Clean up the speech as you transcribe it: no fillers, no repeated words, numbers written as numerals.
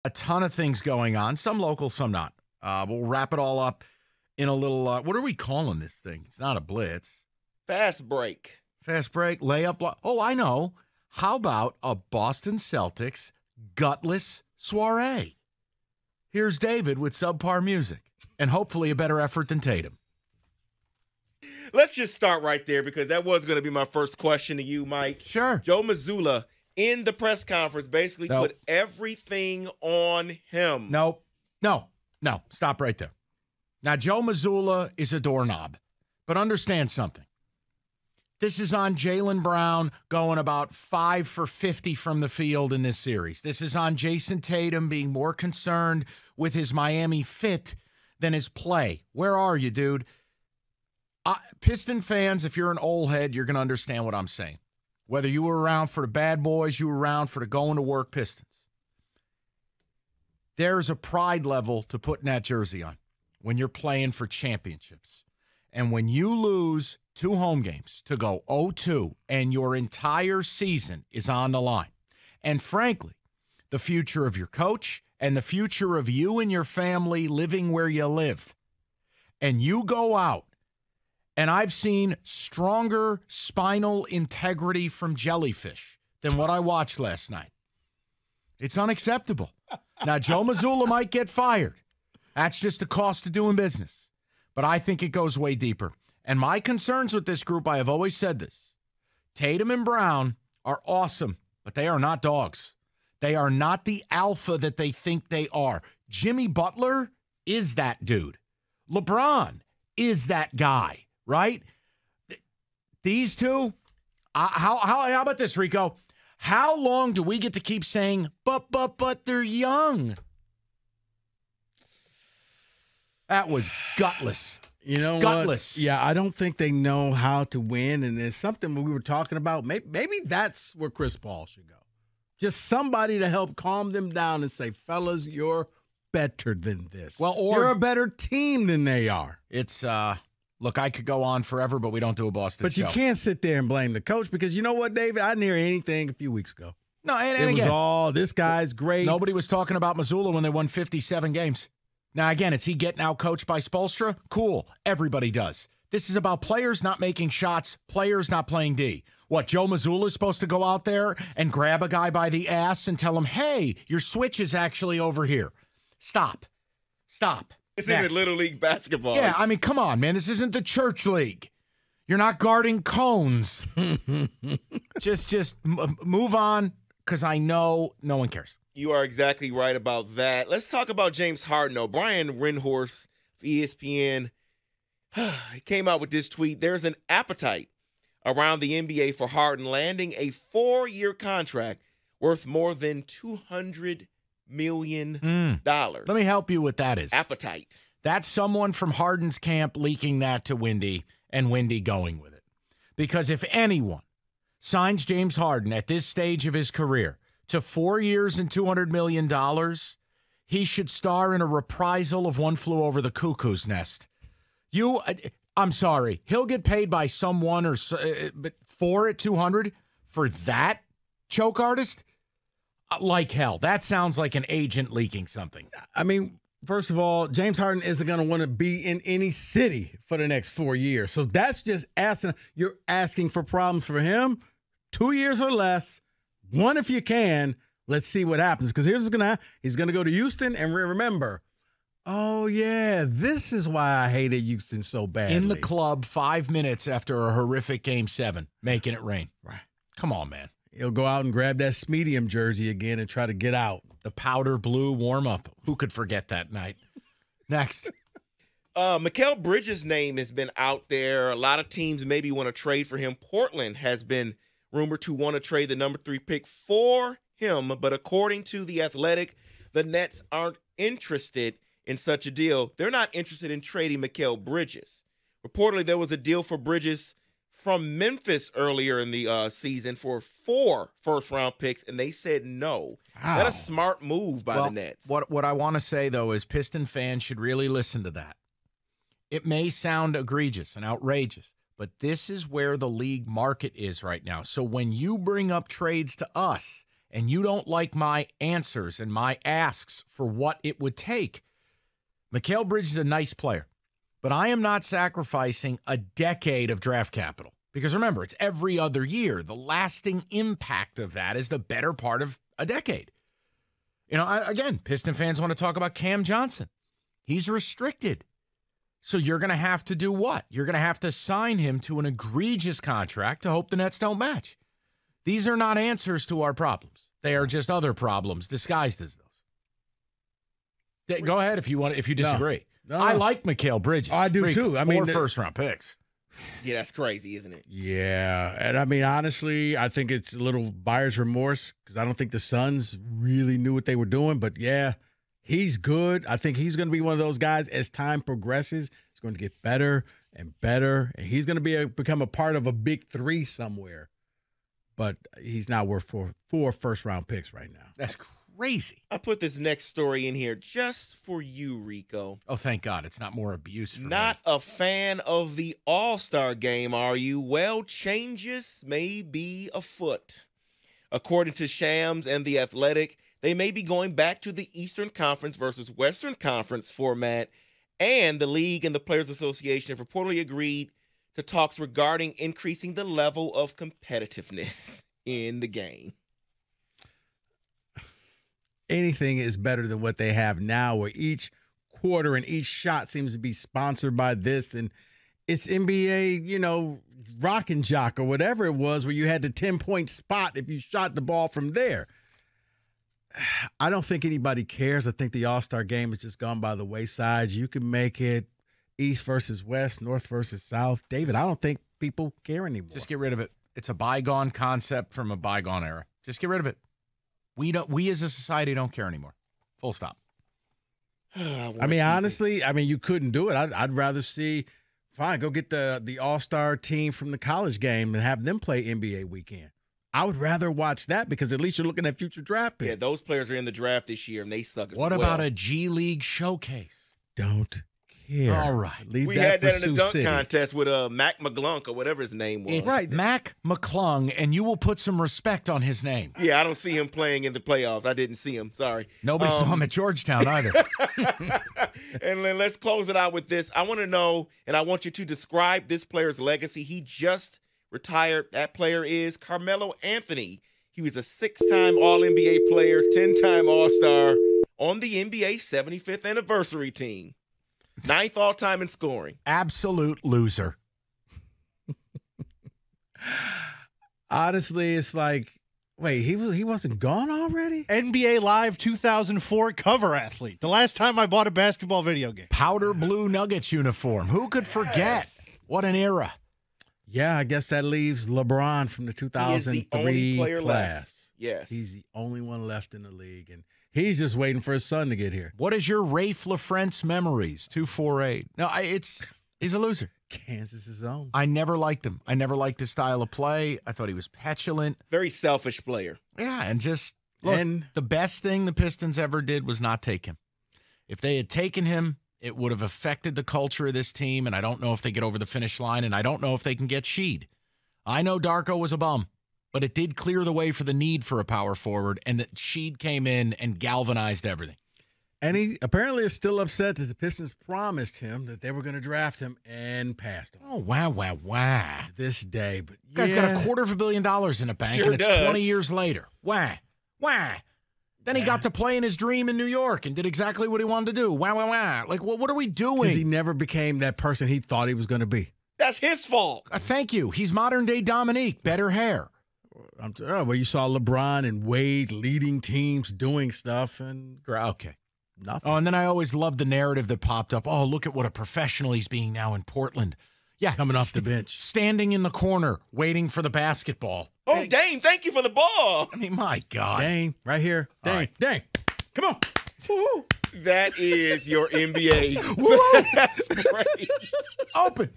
A ton of things going on, some local, some not. We'll wrap it all up in a little, what are we calling this thing? It's not a blitz. Fast break. Fast break, layup. Oh, I know. How about a Boston Celtics gutless soiree? Here's David with subpar music and hopefully a better effort than Tatum. Let's just start right there because that was going to be my first question to you, Mike. Sure. Joe Mazzulla in the press conference basically put everything on him. No. Stop right there. Now, Joe Mazzulla is a doorknob, but understand something. This is on Jaylen Brown going about 5 for 50 from the field in this series. This is on Jason Tatum being more concerned with his Miami fit than his play. Where are you, dude? Piston fans, if you're an old head, you're going to understand what I'm saying. Whether you were around for the bad boys, you were around for the going-to-work Pistons. There's a pride level to putting that jersey on when you're playing for championships. And when you lose 2 home games to go 0-2 and your entire season is on the line, and frankly, the future of your coach and the future of you and your family living where you live, and you go out, and I've seen stronger spinal integrity from jellyfish than what I watched last night. It's unacceptable. Now, Joe Mazzulla might get fired. That's just the cost of doing business. But I think it goes way deeper. And my concerns with this group, I have always said this. Tatum and Brown are awesome, but they are not dogs. They are not the alpha that they think they are. Jimmy Butler is that dude. LeBron is that guy, right? These two, how about this, Rico? How long do we get to keep saying, but they're young? That was gutless. You know gutless. What? Yeah, I don't think they know how to win, and it's something we were talking about. Maybe that's where Chris Paul should go. Just somebody to help calm them down and say, fellas, you're better than this. Well, or you're a better team than they are. It's look, I could go on forever, but we don't do a Boston show. But you can't sit there and blame the coach because you know what, David? I didn't hear anything a few weeks ago. No, and it was again, all, this guy's great. Nobody was talking about Mazzulla when they won 57 games. Now, again, is he getting out-coached by Spoelstra? Cool. Everybody does. This is about players not making shots, players not playing D. What, Joe Mazzulla is supposed to go out there and grab a guy by the ass and tell him, hey, your switch is actually over here. Stop. This isn't Little League basketball. Yeah, I mean, come on, man. This isn't the church league. You're not guarding cones. just move on, because I know no one cares. You are exactly right about that. Let's talk about James Harden, though. Brian Windhorst of ESPN he came out with this tweet. There's an appetite around the NBA for Harden landing a 4-year contract worth more than $200 million. Let me help you with that is. Appetite. That's someone from Harden's camp leaking that to Windy and Windy going with it. Because if anyone signs James Harden at this stage of his career to 4 years and $200 million, he should star in a reprisal of One Flew Over the Cuckoo's Nest. I'm sorry, he'll get paid by someone but 4 at 200 for that choke artist? Like hell. That sounds like an agent leaking something. I mean, first of all, James Harden isn't going to want to be in any city for the next 4 years. So that's just asking. You're asking for problems for him. 2 years or less. 1 if you can. Let's see what happens. Because here's what's going to happen. He's going to go to Houston and remember, oh, yeah, this is why I hated Houston so badly. In the club 5 minutes after a horrific Game 7, making it rain. Right. Come on, man. He'll go out and grab that Smedium jersey again and try to get out. The powder blue warm-up. Who could forget that night? Next. Mikal Bridges' name has been out there. A lot of teams maybe want to trade for him. Portland has been rumored to want to trade the number 3 pick for him, but according to The Athletic, the Nets aren't interested in such a deal. They're not interested in trading Mikal Bridges. Reportedly, there was a deal for Bridges from Memphis earlier in the season for 4 first-round picks, and they said no. Wow. That's a smart move by the Nets. What I want to say, though, is Piston fans should really listen to that. It may sound egregious and outrageous, but this is where the league market is right now. So when you bring up trades to us and you don't like my answers and my asks for what it would take, Mikal Bridges is a nice player, but I am not sacrificing a decade of draft capital. Because remember, it's every other year. The lasting impact of that is the better part of a decade. You know, again, Piston fans want to talk about Cam Johnson. He's restricted. So you're going to have to do what? You're going to have to sign him to an egregious contract to hope the Nets don't match. These are not answers to our problems. They are just other problems disguised as those. Go ahead if you disagree. No. I like Mikal Bridges. I do too. I mean, 4 first-round picks. Yeah, that's crazy, isn't it? Yeah, and I mean, honestly, I think it's a little buyer's remorse because I don't think the Suns really knew what they were doing. But yeah, he's good. I think he's going to be one of those guys as time progresses. He's going to get better and better, and he's going to become a part of a big 3 somewhere. But he's not worth 4 first-round picks right now. That's crazy. I put this next story in here just for you, Rico. Oh, thank God. It's not more abuse for Not me. a fan of the All-Star game, are you? Well, changes may be afoot. According to Shams and The Athletic, they may be going back to the Eastern Conference versus Western Conference format, and the league and the Players Association have reportedly agreed to talks regarding increasing the level of competitiveness in the game. Anything is better than what they have now, where each quarter and each shot seems to be sponsored by this, and it's NBA, rock and jock or whatever it was, where you had the 10-point spot if you shot the ball from there. I don't think anybody cares. I think the All-Star game has just gone by the wayside. You can make it East versus West, North versus South. David, I don't think people care anymore. Just get rid of it. It's a bygone concept from a bygone era. Just get rid of it. We as a society don't care anymore. Full stop. I mean, honestly, you couldn't do it. I'd rather see, fine, go get the All-Star team from the college game and have them play NBA weekend. I would rather watch that because at least you're looking at future draft picks. Yeah, those players are in the draft this year, and they suck as well. What about a G League showcase? Don't care. All right. Leave we that had for that in Sioux the dunk City. contest with Mac McClung or whatever his name was. It's right. Mac McClung, and you will put some respect on his name. Yeah, I don't see him playing in the playoffs. I didn't see him. Sorry. Nobody saw him at Georgetown either. And then let's close it out with this. I want to know, and I want you to describe this player's legacy. He just retired. That player is Carmelo Anthony. He was a 6-time All-NBA player, 10-time All-Star on the NBA 75th anniversary team. 9th all-time in scoring. Absolute loser. Honestly, it's like, wait, he wasn't gone already? NBA Live 2004 cover athlete. The last time I bought a basketball video game. Powder blue Nuggets uniform. Who could forget? What an era. Yeah, I guess that leaves LeBron from the 2003 player class. left. Yes. He's the only one left in the league, and he's just waiting for his son to get here. What is your Rafe LaFrentz memories? 248. No, he's a loser. Kansas is on. I never liked him. I never liked his style of play. I thought he was petulant. Very selfish player. Yeah, and just look, the best thing the Pistons ever did was not take him. If they had taken him, it would have affected the culture of this team, and I don't know if they get over the finish line, and I don't know if they can get Sheed. I know Darko was a bum, but it did clear the way for the need for a power forward, and that Sheed came in and galvanized everything. And he apparently is still upset that the Pistons promised him that they were going to draft him and passed him. Oh, wow. This day. But You guys got $250 million in the bank, Sure and it's does. 20 years later. Wow. Then he got to play in his dream in New York and did exactly what he wanted to do. Wow. Like, what are we doing? Because he never became that person he thought he was going to be. That's his fault. Thank you. He's modern-day Dominique. Better hair. Well, you saw LeBron and Wade leading teams doing stuff, and Okay. nothing. Oh, and then I always loved the narrative that popped up. Oh, look at what a professional he's being now in Portland. Yeah. Coming off the bench. Standing in the corner, waiting for the basketball. Oh, Dame, thank you for the ball. I mean, my God. Dang, right here. All right. Dang. Come on. That is your NBA. Fastbreak. Open.